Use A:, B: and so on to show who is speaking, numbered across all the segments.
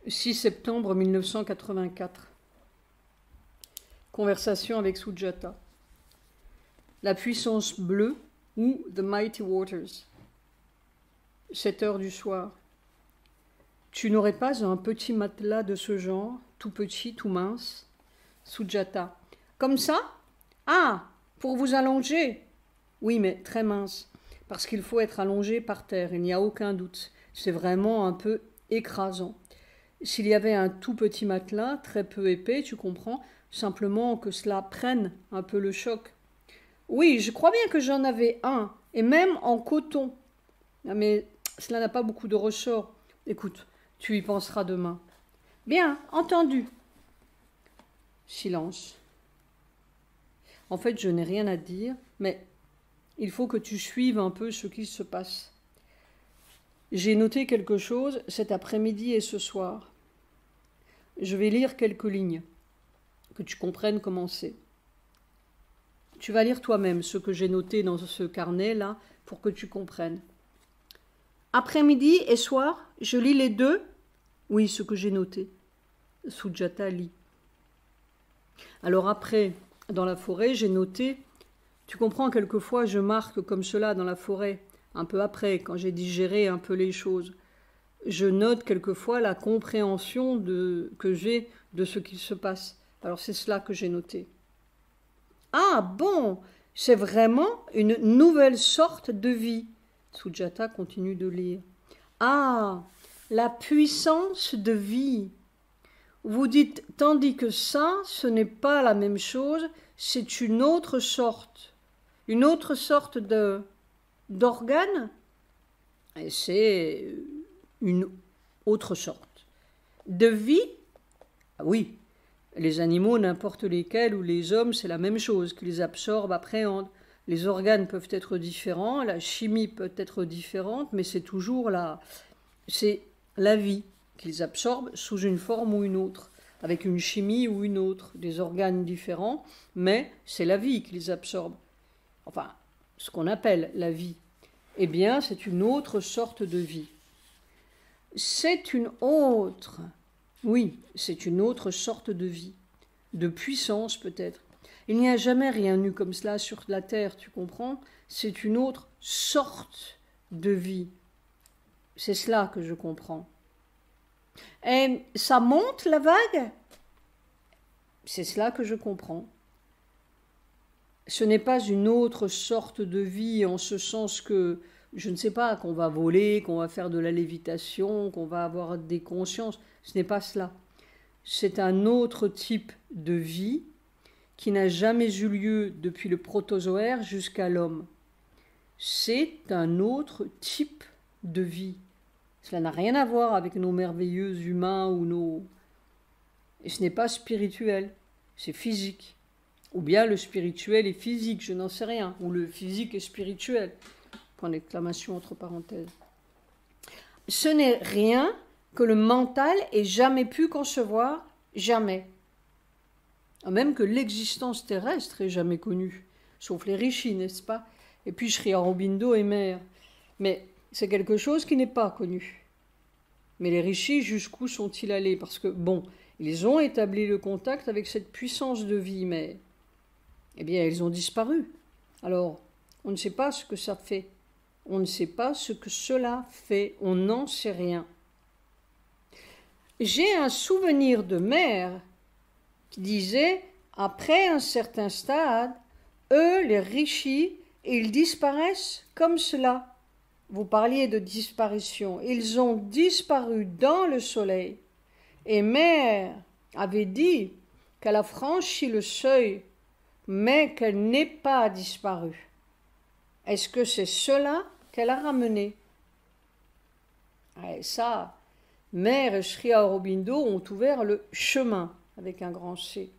A: 6 septembre 1984. Conversation avec Sujata. La puissance bleue ou The Mighty Waters. 7 heures du soir. Tu n'aurais pas un petit matelas de ce genre, tout petit, tout mince? Sujata. Comme ça? Ah, pour vous allonger? Oui, mais très mince. Parce qu'il faut être allongé par terre, il n'y a aucun doute. C'est vraiment un peu écrasant. S'il y avait un tout petit matelas, très peu épais, tu comprends, simplement que cela prenne un peu le choc. Oui, je crois bien que j'en avais un, et même en coton. Mais cela n'a pas beaucoup de ressort. Écoute, tu y penseras demain. Bien, entendu. Silence. En fait, je n'ai rien à dire, mais il faut que tu suives un peu ce qui se passe. J'ai noté quelque chose cet après-midi et ce soir. Je vais lire quelques lignes, que tu comprennes comment c'est. Tu vas lire toi-même ce que j'ai noté dans ce carnet-là pour que tu comprennes. Après-midi et soir, je lis les deux? Oui, ce que j'ai noté. Sujata lit. Alors après, dans la forêt, j'ai noté. Tu comprends, quelquefois je marque comme cela dans la forêt, un peu après, quand j'ai digéré un peu les choses. Je note quelquefois la compréhension que j'ai de ce qui se passe. Alors c'est cela que j'ai noté. Ah bon, c'est vraiment une nouvelle sorte de vie. Sujata continue de lire. Ah, la puissance de vie. Vous dites, tandis que ça, ce n'est pas la même chose, c'est une autre sorte d'organe. Et c'est une autre sorte de vie. Ah oui, les animaux, n'importe lesquels, ou les hommes, c'est la même chose, qu'ils absorbent, appréhendent. Les organes peuvent être différents, la chimie peut être différente, mais c'est toujours c'est la vie qu'ils absorbent sous une forme ou une autre, avec une chimie ou une autre, des organes différents, mais c'est la vie qu'ils absorbent. Enfin, ce qu'on appelle la vie. Eh bien, c'est une autre sorte de vie. C'est une autre, oui, c'est une autre sorte de vie, de puissance peut-être. Il n'y a jamais rien eu comme cela sur la terre, tu comprends? C'est une autre sorte de vie. C'est cela que je comprends. Et ça monte la vague? C'est cela que je comprends. Ce n'est pas une autre sorte de vie en ce sens que, je ne sais pas, qu'on va voler, qu'on va faire de la lévitation, qu'on va avoir des consciences. Ce n'est pas cela. C'est un autre type de vie qui n'a jamais eu lieu depuis le protozoaire jusqu'à l'homme. C'est un autre type de vie. Cela n'a rien à voir avec nos merveilleux humains ou nos... Et ce n'est pas spirituel, c'est physique. Ou bien le spirituel est physique, je n'en sais rien. Ou le physique est spirituel. Point d'exclamation entre parenthèses. Ce n'est rien que le mental ait jamais pu concevoir, jamais. Même que l'existence terrestre ait jamais connue. Sauf les rishis, n'est-ce pas? Et puis Sri Aurobindo est mère. Mais c'est quelque chose qui n'est pas connu. Mais les rishis, jusqu'où sont-ils allés? Parce que, bon, ils ont établi le contact avec cette puissance de vie, mais... Eh bien, ils ont disparu. Alors, on ne sait pas ce que ça fait. On ne sait pas ce que cela fait. On n'en sait rien. J'ai un souvenir de mère qui disait, après un certain stade, eux, les rishis, ils disparaissent comme cela. Vous parliez de disparition. Ils ont disparu dans le soleil. Et mère avait dit qu'elle a franchi le seuil, mais qu'elle n'est pas disparue. Est-ce que c'est cela qu'elle a ramené? Et ça, Mère et Sri Aurobindo ont ouvert le chemin, avec un grand C.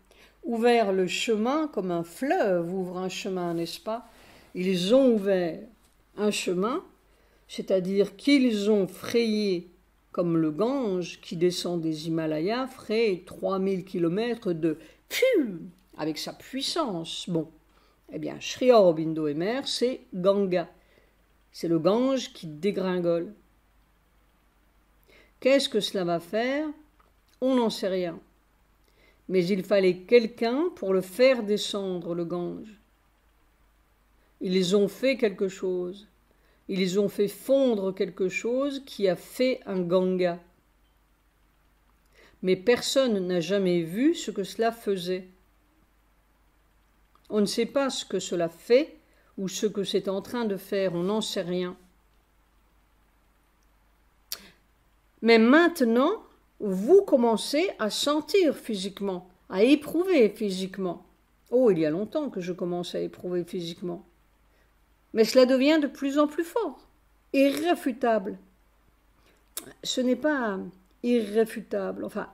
A: Ouvert le chemin comme un fleuve ouvre un chemin, n'est-ce pas? Ils ont ouvert un chemin, c'est-à-dire qu'ils ont frayé, comme le Gange qui descend des Himalayas, fraye 3000 km de avec sa puissance. Bon, eh bien, Sri Aurobindo et Mère, c'est Ganga. C'est le Gange qui dégringole. Qu'est-ce que cela va faire? On n'en sait rien. Mais il fallait quelqu'un pour le faire descendre, le Gange. Ils ont fait quelque chose. Ils ont fait fondre quelque chose qui a fait un Ganga. Mais personne n'a jamais vu ce que cela faisait. On ne sait pas ce que cela fait ou ce que c'est en train de faire, on n'en sait rien. Mais maintenant, vous commencez à sentir physiquement, à éprouver physiquement. Oh, il y a longtemps que je commence à éprouver physiquement. Mais cela devient de plus en plus fort, irréfutable. Ce n'est pas irréfutable, enfin,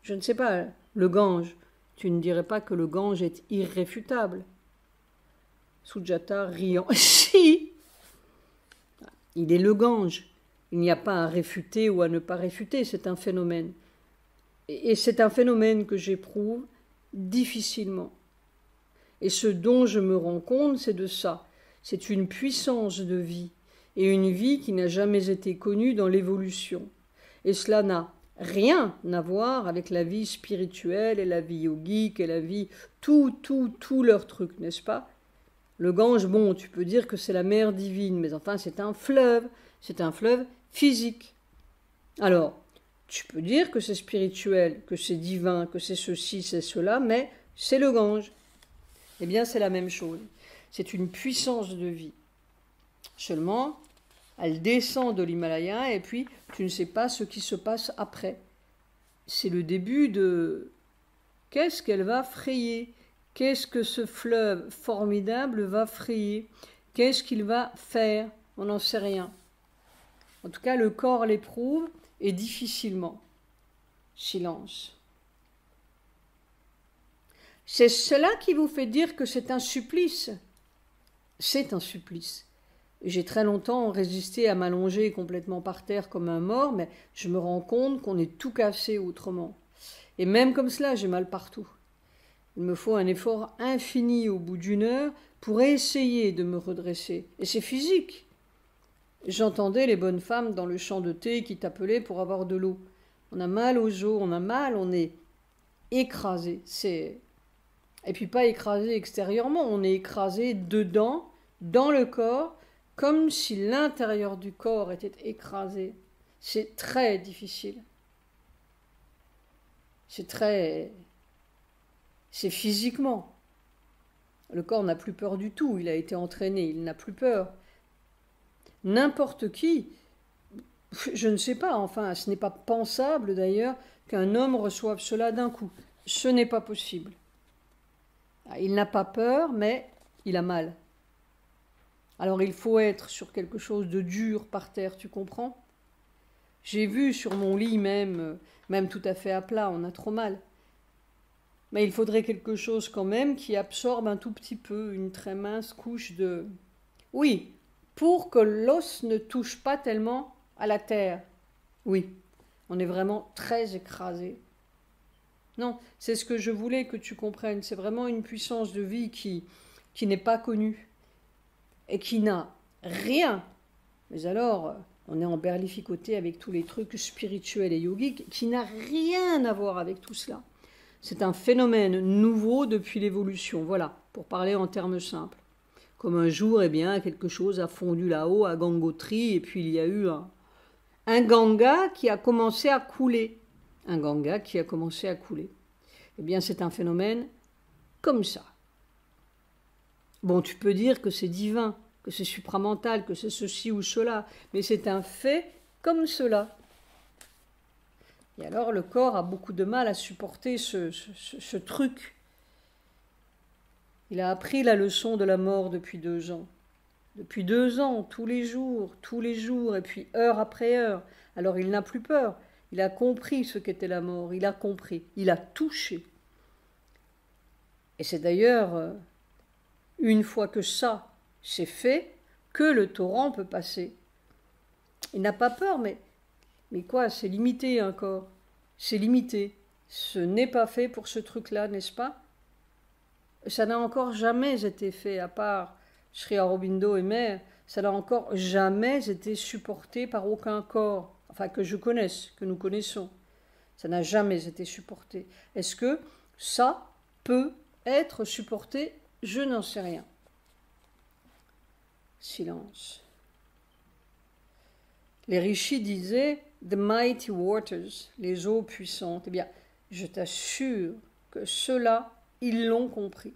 A: je ne sais pas, le Gange. Tu ne dirais pas que le Gange est irréfutable. Sujata riant. Si, il est le Gange. Il n'y a pas à réfuter ou à ne pas réfuter, c'est un phénomène. Et c'est un phénomène que j'éprouve difficilement. Et ce dont je me rends compte, c'est de ça. C'est une puissance de vie, et une vie qui n'a jamais été connue dans l'évolution. Et cela n'a rien à voir avec la vie spirituelle et la vie yogique et la vie, tout leur truc, n'est-ce pas? Le Gange, bon, tu peux dire que c'est la mer divine, mais enfin c'est un fleuve physique. Alors, tu peux dire que c'est spirituel, que c'est divin, que c'est ceci, c'est cela, mais c'est le Gange. Eh bien, c'est la même chose. C'est une puissance de vie. Seulement, elle descend de l'Himalaya et puis tu ne sais pas ce qui se passe après. C'est le début de... Qu'est-ce qu'elle va frayer? Qu'est-ce que ce fleuve formidable va frayer? Qu'est-ce qu'il va faire? On n'en sait rien. En tout cas, le corps l'éprouve et difficilement. Silence. C'est cela qui vous fait dire que c'est un supplice. C'est un supplice. J'ai très longtemps résisté à m'allonger complètement par terre comme un mort, mais je me rends compte qu'on est tout cassé autrement. Et même comme cela, j'ai mal partout. Il me faut un effort infini au bout d'une heure pour essayer de me redresser. Et c'est physique. J'entendais les bonnes femmes dans le champ de thé qui t'appelaient pour avoir de l'eau. On a mal aux os, on a mal, on est écrasé. Et puis pas écrasé extérieurement, on est écrasé dedans, dans le corps, comme si l'intérieur du corps était écrasé. C'est très difficile. C'est physiquement. Le corps n'a plus peur du tout, il a été entraîné, il n'a plus peur. N'importe qui, je ne sais pas, enfin, ce n'est pas pensable d'ailleurs qu'un homme reçoive cela d'un coup. Ce n'est pas possible. Il n'a pas peur, mais il a mal. Alors il faut être sur quelque chose de dur par terre, tu comprends? J'ai vu sur mon lit même tout à fait à plat, on a trop mal. Mais il faudrait quelque chose quand même qui absorbe un tout petit peu, une très mince couche de... Oui, pour que l'os ne touche pas tellement à la terre. Oui, on est vraiment très écrasé. Non, c'est ce que je voulais que tu comprennes. C'est vraiment une puissance de vie qui n'est pas connue et qui n'a rien. Mais alors, on est emberlificoté avec tous les trucs spirituels et yogiques qui n'a rien à voir avec tout cela. C'est un phénomène nouveau depuis l'évolution. Voilà, pour parler en termes simples. Comme un jour, eh bien, quelque chose a fondu là-haut à Gangotri et puis il y a eu un Ganga qui a commencé à couler. Un Ganga qui a commencé à couler. Eh bien, c'est un phénomène comme ça. Bon, tu peux dire que c'est divin, que c'est supramental, que c'est ceci ou cela, mais c'est un fait comme cela. Et alors, le corps a beaucoup de mal à supporter ce truc. Il a appris la leçon de la mort depuis 2 ans. Depuis 2 ans, tous les jours, et puis heure après heure. Alors il n'a plus peur. Il a compris ce qu'était la mort. Il a compris. Il a touché. Et c'est d'ailleurs, une fois que ça, c'est fait, que le torrent peut passer. Il n'a pas peur, mais quoi, c'est limité encore. C'est limité. Ce n'est pas fait pour ce truc-là, n'est-ce pas? Ça n'a encore jamais été fait, à part Sri Aurobindo et Mère, ça n'a encore jamais été supporté par aucun corps, enfin que je connaisse, que nous connaissons. Ça n'a jamais été supporté. Est-ce que ça peut être supporté? Je n'en sais rien. Silence. Les rishis disaient « the mighty waters », les eaux puissantes. Eh bien, je t'assure que ceux-là, ils l'ont compris.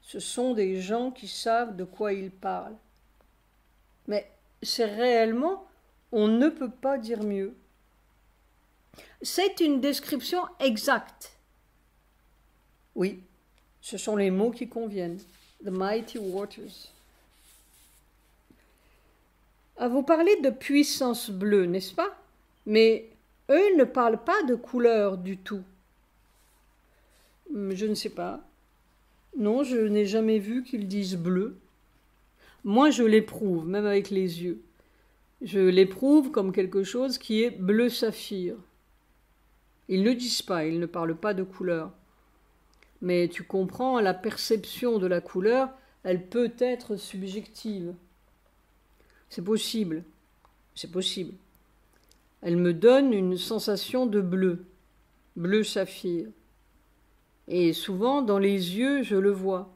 A: Ce sont des gens qui savent de quoi ils parlent. Mais c'est réellement, on ne peut pas dire mieux. C'est une description exacte. Oui, ce sont les mots qui conviennent. The mighty waters. Ah, vous parlez de puissance bleue, n'est-ce pas? Mais eux ne parlent pas de couleur du tout. Je ne sais pas. Non, je n'ai jamais vu qu'ils disent bleu. Moi, je l'éprouve, même avec les yeux. Je l'éprouve comme quelque chose qui est bleu saphir. Ils ne disent pas, ils ne parlent pas de couleur. Mais tu comprends, la perception de la couleur, elle peut être subjective. C'est possible, c'est possible. Elle me donne une sensation de bleu, bleu saphir. Et souvent, dans les yeux, je le vois.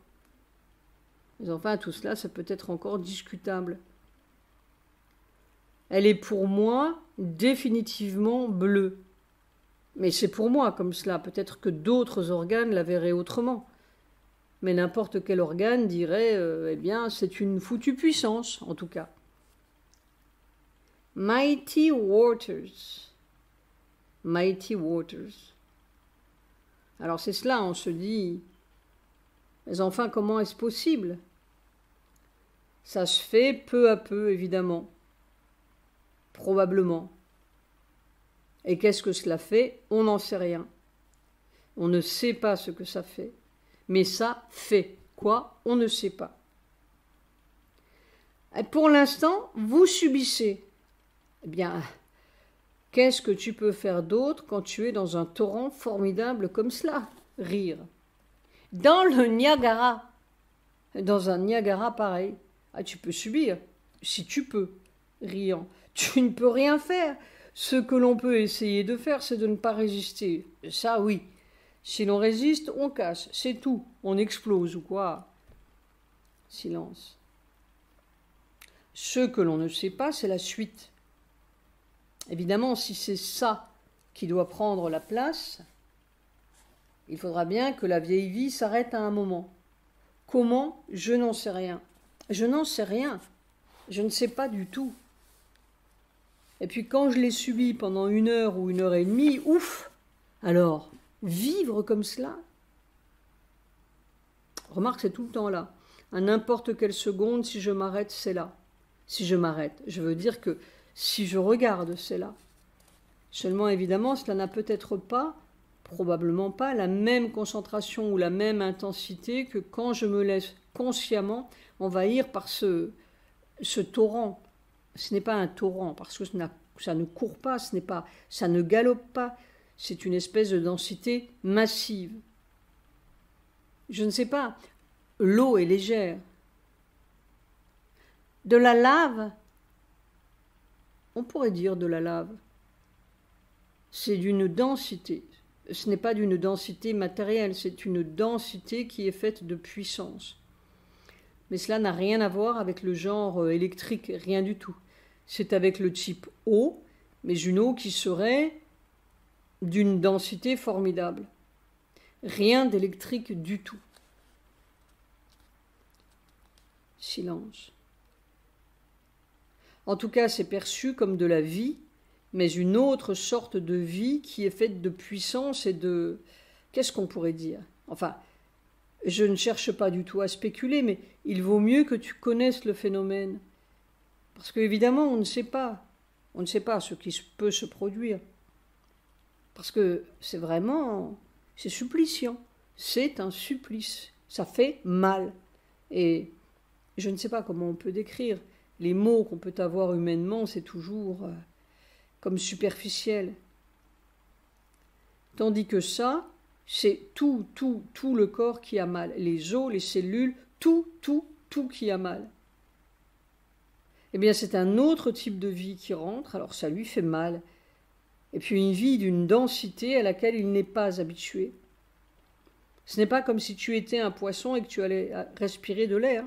A: Mais enfin, tout cela, ça peut être encore discutable. Elle est pour moi définitivement bleue. Mais c'est pour moi comme cela. Peut-être que d'autres organes la verraient autrement. Mais n'importe quel organe dirait, eh bien, c'est une foutue puissance, en tout cas. Mighty waters. Mighty waters. Alors c'est cela, on se dit, mais enfin, comment est-ce possible? Ça se fait peu à peu, évidemment. Probablement. Et qu'est-ce que cela fait? On n'en sait rien. On ne sait pas ce que ça fait. Mais ça fait quoi? On ne sait pas. Et pour l'instant, vous subissez. Eh bien, qu'est-ce que tu peux faire d'autre quand tu es dans un torrent formidable comme cela? Rire. Dans le Niagara. Dans un Niagara pareil. Ah, tu peux subir. Si tu peux. Riant. Tu ne peux rien faire. Ce que l'on peut essayer de faire, c'est de ne pas résister. Ça, oui. Si l'on résiste, on casse. C'est tout. On explose ou quoi. Silence. Ce que l'on ne sait pas, c'est la suite. Évidemment, si c'est ça qui doit prendre la place, il faudra bien que la vieille vie s'arrête à un moment. Comment? Je n'en sais rien. Je n'en sais rien. Je ne sais pas du tout. Et puis quand je l'ai subi pendant 1 heure ou 1 heure et demie, ouf! Alors, vivre comme cela? Remarque, c'est tout le temps là. À n'importe quelle seconde, si je m'arrête, c'est là. Si je m'arrête, je veux dire que si je regarde, c'est là. Seulement, évidemment, cela n'a peut-être pas, probablement pas, la même concentration ou la même intensité que quand je me laisse consciemment envahir par ce torrent. Ce n'est pas un torrent, parce que ça ne court pas, ça ne galope pas. C'est une espèce de densité massive. Je ne sais pas, l'eau est légère. De la lave, on pourrait dire de la lave. C'est d'une densité. Ce n'est pas d'une densité matérielle, c'est une densité qui est faite de puissance. Mais cela n'a rien à voir avec le genre électrique, rien du tout. C'est avec le type eau, mais une eau qui serait d'une densité formidable. Rien d'électrique du tout. Silence. En tout cas, c'est perçu comme de la vie, mais une autre sorte de vie qui est faite de puissance et de... Qu'est-ce qu'on pourrait dire? Enfin, je ne cherche pas du tout à spéculer, mais il vaut mieux que tu connaisses le phénomène. Parce qu'évidemment, on ne sait pas. On ne sait pas ce qui peut se produire. Parce que c'est vraiment... C'est suppliciant. C'est un supplice. Ça fait mal. Et je ne sais pas comment on peut décrire. Les mots qu'on peut avoir humainement, c'est toujours comme superficiel. Tandis que ça, c'est tout le corps qui a mal. Les os, les cellules, tout qui a mal. Eh bien, c'est un autre type de vie qui rentre, alors ça lui fait mal. et puis une vie d'une densité à laquelle il n'est pas habitué. Ce n'est pas comme si tu étais un poisson et que tu allais respirer de l'air.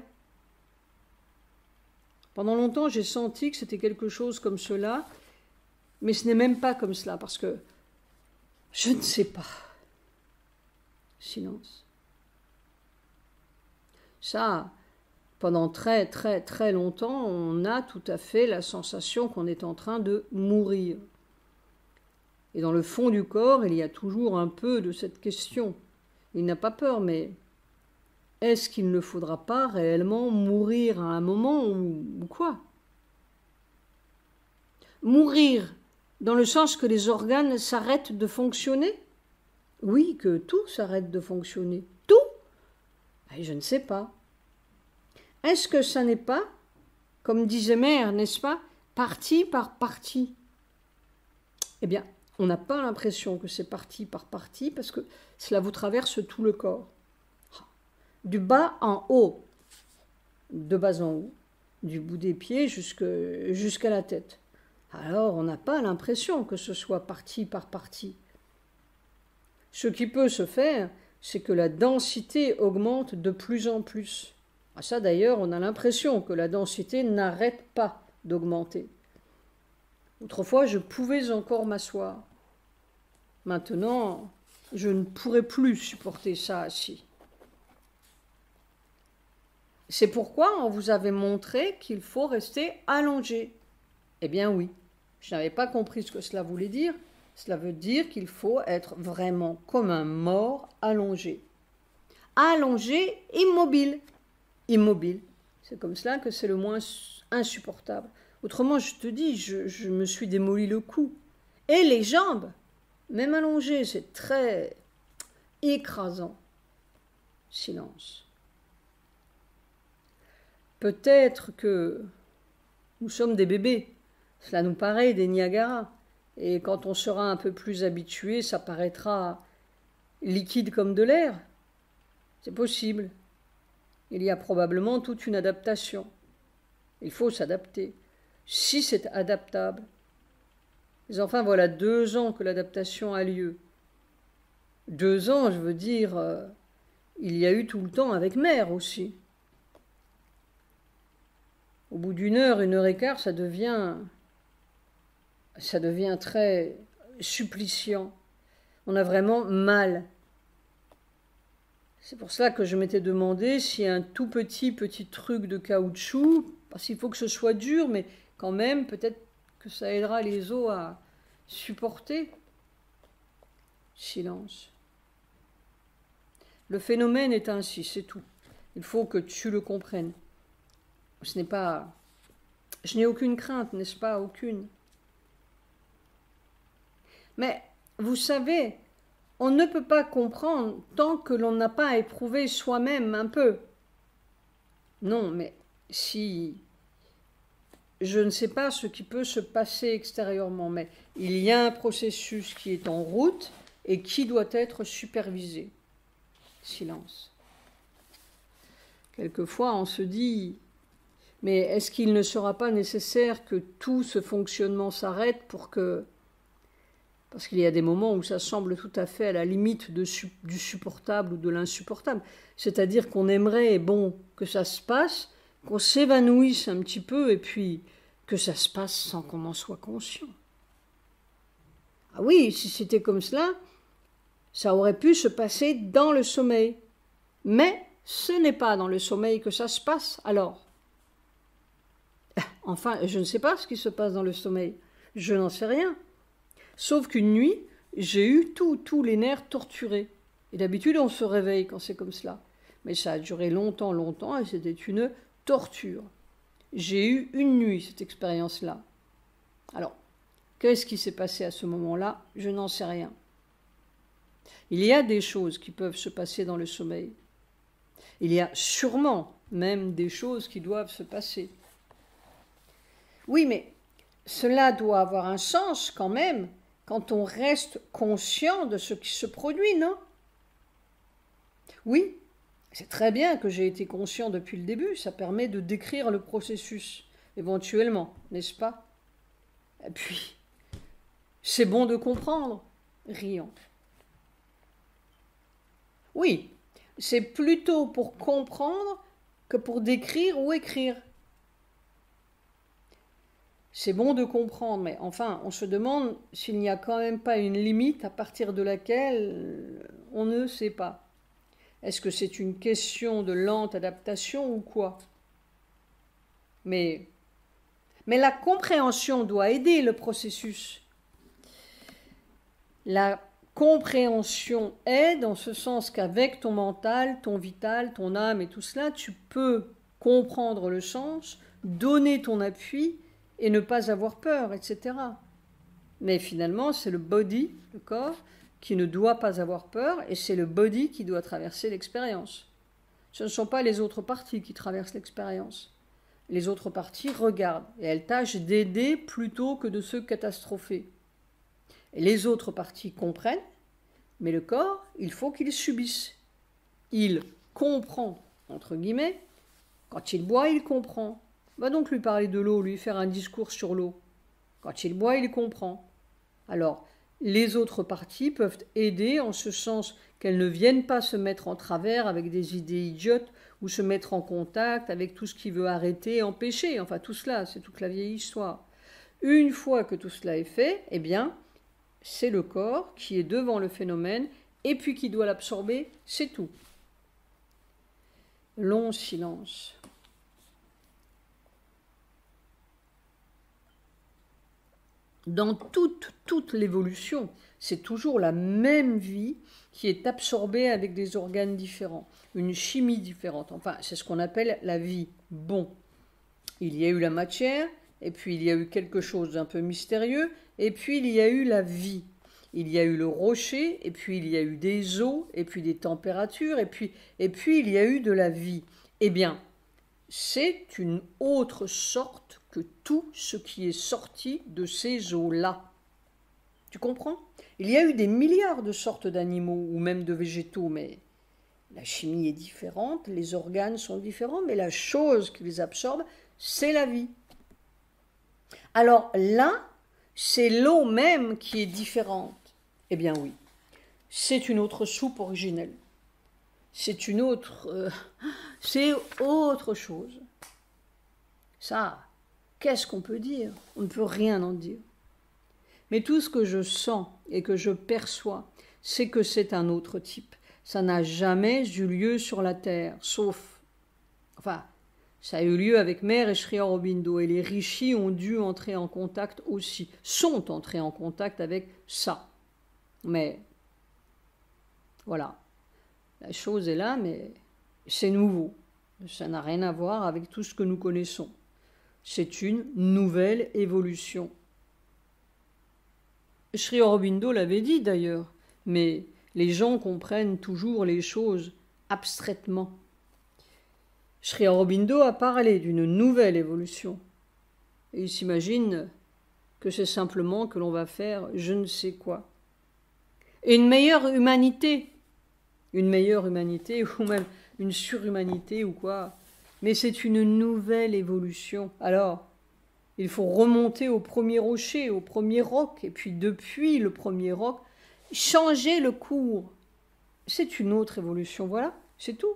A: Pendant longtemps, j'ai senti que c'était quelque chose comme cela, mais ce n'est même pas comme cela, parce que je ne sais pas. Silence. Ça, pendant très très très longtemps, on a tout à fait la sensation qu'on est en train de mourir. Et dans le fond du corps, il y a toujours un peu de cette question. Il n'a pas peur, mais est-ce qu'il ne faudra pas réellement mourir à un moment ou quoi? Mourir dans le sens que les organes s'arrêtent de fonctionner? Oui, que tout s'arrête de fonctionner. Tout? Et je ne sais pas. Est-ce que ça n'est pas, comme disait Mère, n'est-ce pas, partie par partie? Eh bien, on n'a pas l'impression que c'est partie par partie parce que cela vous traverse tout le corps. Du bas en haut, de bas en haut, du bout des pieds jusqu'à la tête. Alors, on n'a pas l'impression que ce soit partie par partie. Ce qui peut se faire, c'est que la densité augmente de plus en plus. Ah, ça d'ailleurs, on a l'impression que la densité n'arrête pas d'augmenter. Autrefois, je pouvais encore m'asseoir. Maintenant, je ne pourrais plus supporter ça assis. C'est pourquoi on vous avait montré qu'il faut rester allongé. Eh bien oui, je n'avais pas compris ce que cela voulait dire. Cela veut dire qu'il faut être vraiment comme un mort allongé. Allongé, immobile. Immobile. C'est comme cela que c'est le moins insupportable. Autrement, je te dis, je me suis démoli le cou. Et les jambes, même allongées, c'est très écrasant. Silence. Peut-être que nous sommes des bébés. Cela nous paraît des Niagara. Et quand on sera un peu plus habitué, ça paraîtra liquide comme de l'air. C'est possible. Il y a probablement toute une adaptation. Il faut s'adapter. Si c'est adaptable. Mais enfin, voilà 2 ans que l'adaptation a lieu. 2 ans, je veux dire, il y a eu tout le temps avec Mère aussi. Au bout d'1 heure, 1h15, ça devient très suppliciant. On a vraiment mal. C'est pour cela que je m'étais demandé si un tout petit truc de caoutchouc, parce qu'il faut que ce soit dur, mais quand même, peut-être que ça aidera les os à supporter. Silence. Le phénomène est ainsi, c'est tout. Il faut que tu le comprennes. Ce n'est pas... Je n'ai aucune crainte, n'est-ce pas? Aucune. Mais, vous savez, on ne peut pas comprendre tant que l'on n'a pas éprouvé soi-même un peu. Non, mais si... Je ne sais pas ce qui peut se passer extérieurement, mais il y a un processus qui est en route et qui doit être supervisé. Silence. Quelquefois, on se dit... Mais est-ce qu'il ne sera pas nécessaire que tout ce fonctionnement s'arrête pour que... Parce qu'il y a des moments où ça semble tout à fait à la limite du supportable ou de l'insupportable. C'est-à-dire qu'on aimerait, bon, que ça se passe, qu'on s'évanouisse un petit peu et puis que ça se passe sans qu'on en soit conscient. Ah oui, si c'était comme cela, ça aurait pu se passer dans le sommeil. Mais ce n'est pas dans le sommeil que ça se passe, alors. Enfin, je ne sais pas ce qui se passe dans le sommeil. Je n'en sais rien. Sauf qu'une nuit, j'ai eu tous les nerfs torturés. Et d'habitude, on se réveille quand c'est comme cela. Mais ça a duré longtemps, et c'était une torture. J'ai eu une nuit, cette expérience-là. Alors, qu'est-ce qui s'est passé à ce moment-là? Je n'en sais rien. Il y a des choses qui peuvent se passer dans le sommeil. Il y a sûrement même des choses qui doivent se passer. Oui, mais cela doit avoir un sens quand même quand on reste conscient de ce qui se produit, non? Oui, c'est très bien que j'ai été conscient depuis le début, ça permet de décrire le processus, éventuellement, n'est-ce pas? Et puis, C'est bon de comprendre, riant. Oui, c'est plutôt pour comprendre que pour décrire ou écrire. C'est bon de comprendre, mais enfin, on se demande s'il n'y a quand même pas une limite à partir de laquelle on ne sait pas. Est-ce que c'est une question de lente adaptation ou quoi? Mais la compréhension doit aider le processus. La compréhension aide en ce sens qu'avec ton mental, ton vital, ton âme et tout cela, tu peux comprendre le sens, donner ton appui et ne pas avoir peur, etc. Mais finalement, c'est le body, le corps, qui ne doit pas avoir peur et c'est le body qui doit traverser l'expérience. Ce ne sont pas les autres parties qui traversent l'expérience. Les autres parties regardent et elles tâchent d'aider plutôt que de se catastropher. Et les autres parties comprennent, mais le corps, il faut qu'il subisse. Il comprend, entre guillemets, quand il boit, il comprend. Va donc lui parler de l'eau, lui faire un discours sur l'eau. Quand il boit, il comprend. Alors, les autres parties peuvent aider en ce sens qu'elles ne viennent pas se mettre en travers avec des idées idiotes ou se mettre en contact avec tout ce qui veut arrêter, empêcher. Enfin, tout cela, c'est toute la vieille histoire. Une fois que tout cela est fait, eh bien, c'est le corps qui est devant le phénomène et puis qui doit l'absorber, c'est tout. Long silence. Dans toute l'évolution, c'est toujours la même vie qui est absorbée avec des organes différents, une chimie différente. Enfin, c'est ce qu'on appelle la vie. Bon, il y a eu la matière, et puis il y a eu quelque chose d'un peu mystérieux, et puis il y a eu la vie. Il y a eu le rocher, et puis il y a eu des eaux, et puis des températures, et puis il y a eu de la vie. Eh bien, c'est une autre sorte que tout ce qui est sorti de ces eaux-là. Tu comprends? Il y a eu des milliards de sortes d'animaux ou même de végétaux, mais la chimie est différente, les organes sont différents, mais la chose qui les absorbe, c'est la vie. Alors là, c'est l'eau même qui est différente. Eh bien oui, c'est une autre soupe originelle. C'est une autre... c'est autre chose. Ça, qu'est-ce qu'on peut dire? On ne peut rien en dire. Mais tout ce que je sens et que je perçois, c'est que c'est un autre type. Ça n'a jamais eu lieu sur la Terre, sauf... Enfin, ça a eu lieu avec Mère et Sri Aurobindo, et les rishis ont dû entrer en contact aussi, sont entrés en contact avec ça. Mais, voilà, la chose est là, mais c'est nouveau. Ça n'a rien à voir avec tout ce que nous connaissons. C'est une nouvelle évolution. Sri Aurobindo l'avait dit d'ailleurs, mais les gens comprennent toujours les choses abstraitement. Sri Aurobindo a parlé d'une nouvelle évolution. Et il s'imagine que c'est simplement que l'on va faire je ne sais quoi. Une meilleure humanité ou même une surhumanité ou quoi. Mais c'est une nouvelle évolution. Alors, il faut remonter au premier rocher, au premier roc, et puis depuis le premier roc, changer le cours. C'est une autre évolution, voilà, c'est tout.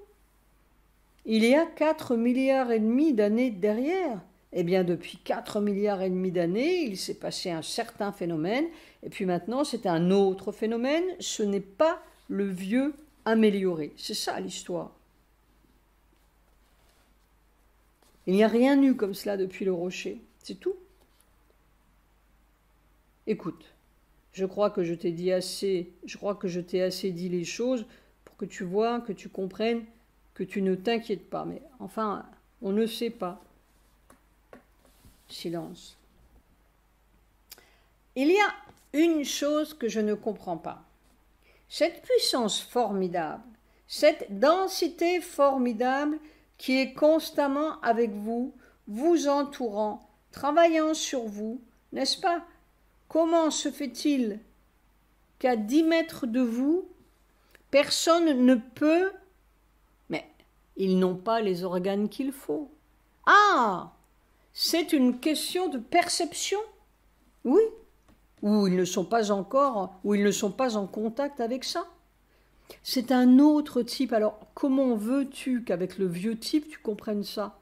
A: Il y a 4,5 milliards d'années derrière. Eh bien, depuis 4,5 milliards d'années, il s'est passé un certain phénomène, et puis maintenant, c'est un autre phénomène. Ce n'est pas le vieux amélioré. C'est ça l'histoire. Il n'y a rien eu comme cela depuis le rocher. C'est tout. Écoute, je crois que je t'ai assez dit les choses pour que tu vois, que tu comprennes, que tu ne t'inquiètes pas. Mais enfin, on ne sait pas. Silence. Il y a une chose que je ne comprends pas. Cette puissance formidable, cette densité formidable qui est constamment avec vous, vous entourant, travaillant sur vous, n'est-ce pas? Comment se fait-il qu'à 10 mètres de vous, personne ne peut... Mais ils n'ont pas les organes qu'il faut. Ah! C'est une question de perception? Oui, où ils ne sont pas encore, où ils ne sont pas en contact avec ça. C'est un autre type. Alors, comment veux-tu qu'avec le vieux type, tu comprennes ça?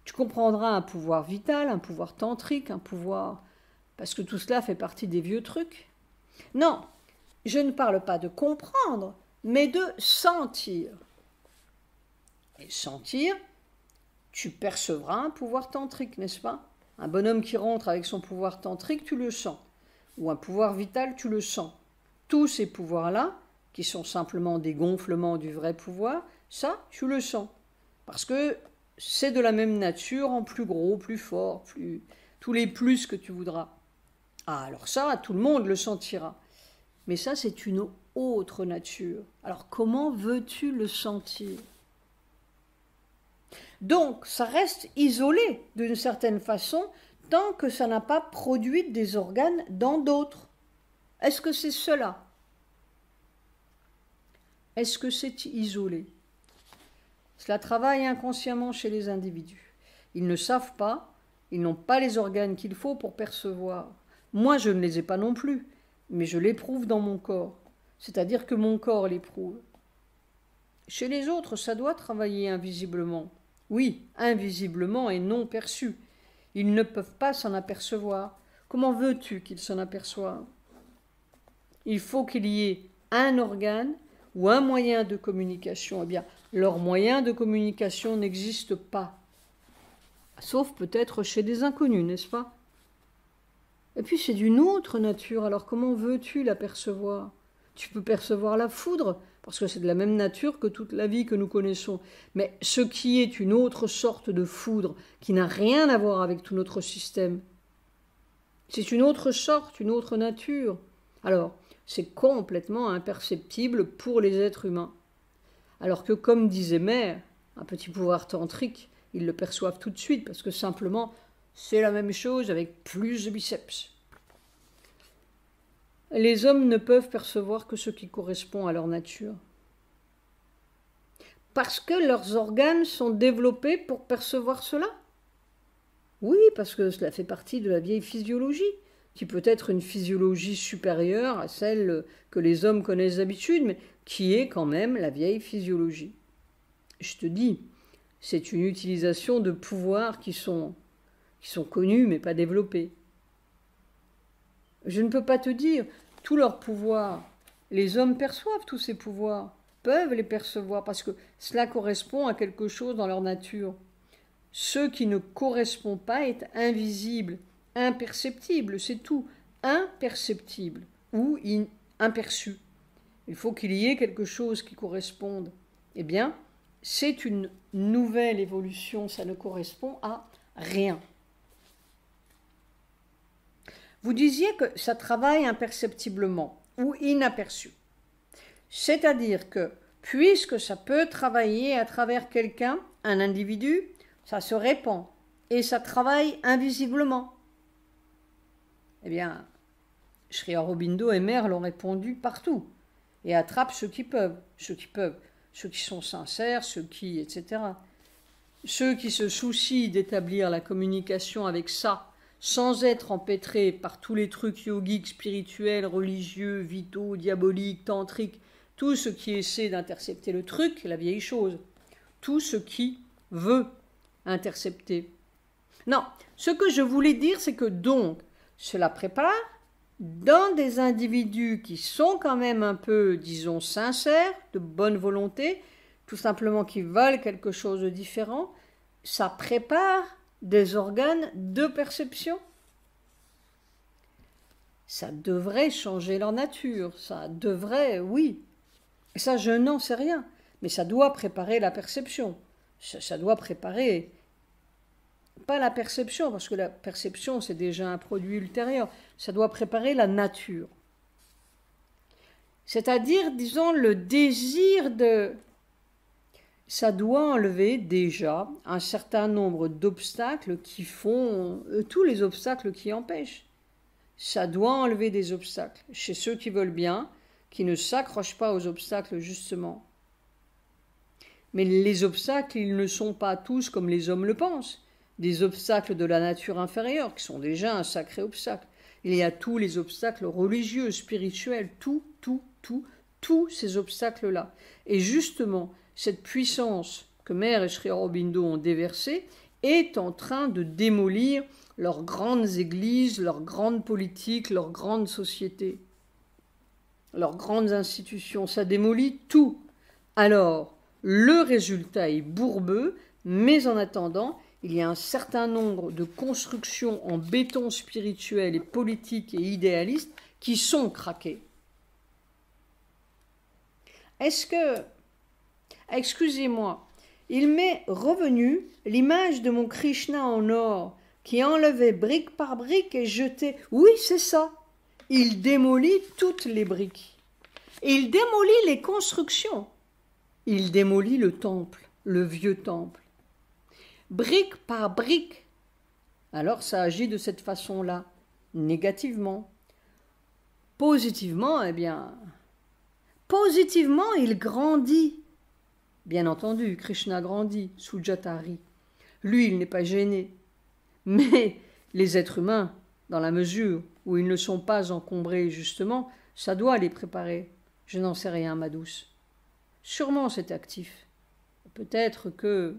A: Tu comprendras un pouvoir vital, un pouvoir tantrique, un pouvoir... Parce que tout cela fait partie des vieux trucs. Non, je ne parle pas de comprendre, mais de sentir. Et sentir, tu percevras un pouvoir tantrique, n'est-ce pas? Un bonhomme qui rentre avec son pouvoir tantrique, tu le sens. Ou un pouvoir vital, tu le sens. Tous ces pouvoirs-là, qui sont simplement des gonflements du vrai pouvoir, ça, tu le sens. Parce que c'est de la même nature, en plus gros, plus fort, tous les plus que tu voudras. Ah, alors ça, tout le monde le sentira. Mais ça, c'est une autre nature. Alors comment veux-tu le sentir? Donc, ça reste isolé d'une certaine façon tant que ça n'a pas produit des organes dans d'autres. Est-ce que c'est cela? Est-ce que c'est isolé? Cela travaille inconsciemment chez les individus. Ils ne savent pas, ils n'ont pas les organes qu'il faut pour percevoir. Moi, je ne les ai pas non plus, mais je l'éprouve dans mon corps. C'est-à-dire que mon corps l'éprouve. Chez les autres, ça doit travailler invisiblement. Oui, invisiblement et non perçu. Ils ne peuvent pas s'en apercevoir. Comment veux-tu qu'ils s'en aperçoivent? Il faut qu'il y ait un organe ou un moyen de communication. Eh bien, leur moyen de communication n'existe pas. Sauf peut-être chez des inconnus, n'est-ce pas? Et puis c'est d'une autre nature, alors comment veux-tu la percevoir? Tu peux percevoir la foudre, parce que c'est de la même nature que toute la vie que nous connaissons. Mais ce qui est une autre sorte de foudre, qui n'a rien à voir avec tout notre système, c'est une autre sorte, une autre nature. Alors, c'est complètement imperceptible pour les êtres humains. Alors que, comme disait Mère, un petit pouvoir tantrique, ils le perçoivent tout de suite, parce que simplement, c'est la même chose avec plus de biceps. Les hommes ne peuvent percevoir que ce qui correspond à leur nature. Parce que leurs organes sont développés pour percevoir cela. Oui, parce que cela fait partie de la vieille physiologie, qui peut être une physiologie supérieure à celle que les hommes connaissent d'habitude, mais qui est quand même la vieille physiologie. Je te dis, c'est une utilisation de pouvoirs qui sont connus mais pas développés. Je ne peux pas te dire tous leurs pouvoirs. Les hommes perçoivent tous ces pouvoirs, peuvent les percevoir parce que cela correspond à quelque chose dans leur nature. Ce qui ne correspond pas est invisible, imperceptible, c'est tout, imperceptible ou imperçu. Il faut qu'il y ait quelque chose qui corresponde. Eh bien, c'est une nouvelle évolution, ça ne correspond à rien. Vous disiez que ça travaille imperceptiblement ou inaperçu. C'est-à-dire que, puisque ça peut travailler à travers quelqu'un, un individu, ça se répand et ça travaille invisiblement. Eh bien, Sri Aurobindo et Mère l'ont répondu partout et attrape ceux qui peuvent, ceux qui sont sincères, ceux qui, etc. Ceux qui se soucient d'établir la communication avec ça, sans être empêtrés par tous les trucs yogiques, spirituels, religieux, vitaux, diaboliques, tantriques, tout ce qui essaie d'intercepter le truc, la vieille chose, tout ce qui veut intercepter. Non, ce que je voulais dire, c'est que donc, cela prépare dans des individus qui sont quand même un peu, disons, sincères, de bonne volonté, tout simplement qui veulent quelque chose de différent, ça prépare des organes de perception. Ça devrait changer leur nature, ça devrait, oui. Et ça, je n'en sais rien, mais ça doit préparer la perception. Ça doit préparer, pas la perception, parce que la perception, c'est déjà un produit ultérieur, ça doit préparer la nature. C'est-à-dire, disons, le désir de... Ça doit enlever déjà un certain nombre d'obstacles qui font tous les obstacles qui empêchent. Ça doit enlever des obstacles chez ceux qui veulent bien, qui ne s'accrochent pas aux obstacles justement. Mais les obstacles, ils ne sont pas tous comme les hommes le pensent, des obstacles de la nature inférieure, qui sont déjà un sacré obstacle. Il y a tous les obstacles religieux, spirituels, tous ces obstacles-là. Et justement, cette puissance que Mère et Sri Aurobindo ont déversée est en train de démolir leurs grandes églises, leurs grandes politiques, leurs grandes sociétés, leurs grandes institutions. Ça démolit tout. Alors, le résultat est bourbeux, mais en attendant, il y a un certain nombre de constructions en béton spirituel et politique et idéaliste qui sont craquées. Est-ce que... Excusez-moi, il m'est revenu l'image de mon Krishna en or qui enlevait brique par brique et jetait... Oui, c'est ça. Il démolit toutes les briques. Il démolit les constructions. Il démolit le temple, le vieux temple. Brique par brique. Alors ça agit de cette façon-là, négativement. Positivement, eh bien... Positivement, il grandit. Bien entendu, Krishna grandit, Sujatari. Lui, il n'est pas gêné. Mais les êtres humains, dans la mesure où ils ne sont pas encombrés, justement, ça doit les préparer. Je n'en sais rien, ma douce. Sûrement c'est actif. Peut-être que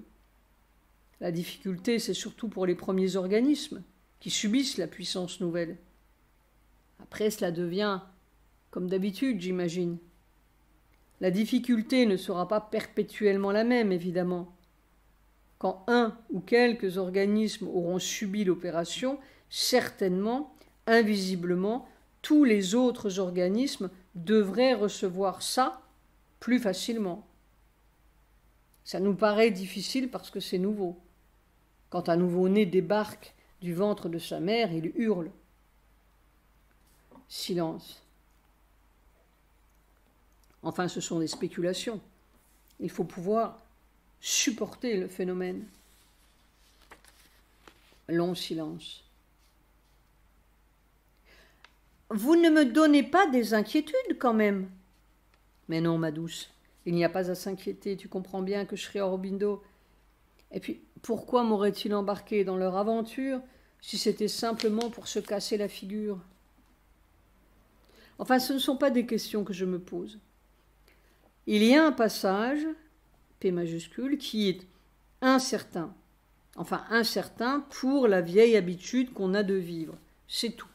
A: la difficulté, c'est surtout pour les premiers organismes qui subissent la puissance nouvelle. Après, cela devient comme d'habitude, j'imagine. La difficulté ne sera pas perpétuellement la même, évidemment. Quand un ou quelques organismes auront subi l'opération, certainement, invisiblement, tous les autres organismes devraient recevoir ça plus facilement. Ça nous paraît difficile parce que c'est nouveau. Quand un nouveau-né débarque du ventre de sa mère, il hurle. Silence. Enfin, ce sont des spéculations. Il faut pouvoir supporter le phénomène. Long silence. Vous ne me donnez pas des inquiétudes quand même. Mais non, ma douce, il n'y a pas à s'inquiéter. Tu comprends bien que Sri Aurobindo... Et puis, pourquoi m'aurait-il embarqué dans leur aventure si c'était simplement pour se casser la figure? Enfin, ce ne sont pas des questions que je me pose. Il y a un passage, P majuscule, qui est incertain. Enfin, incertain pour la vieille habitude qu'on a de vivre. C'est tout.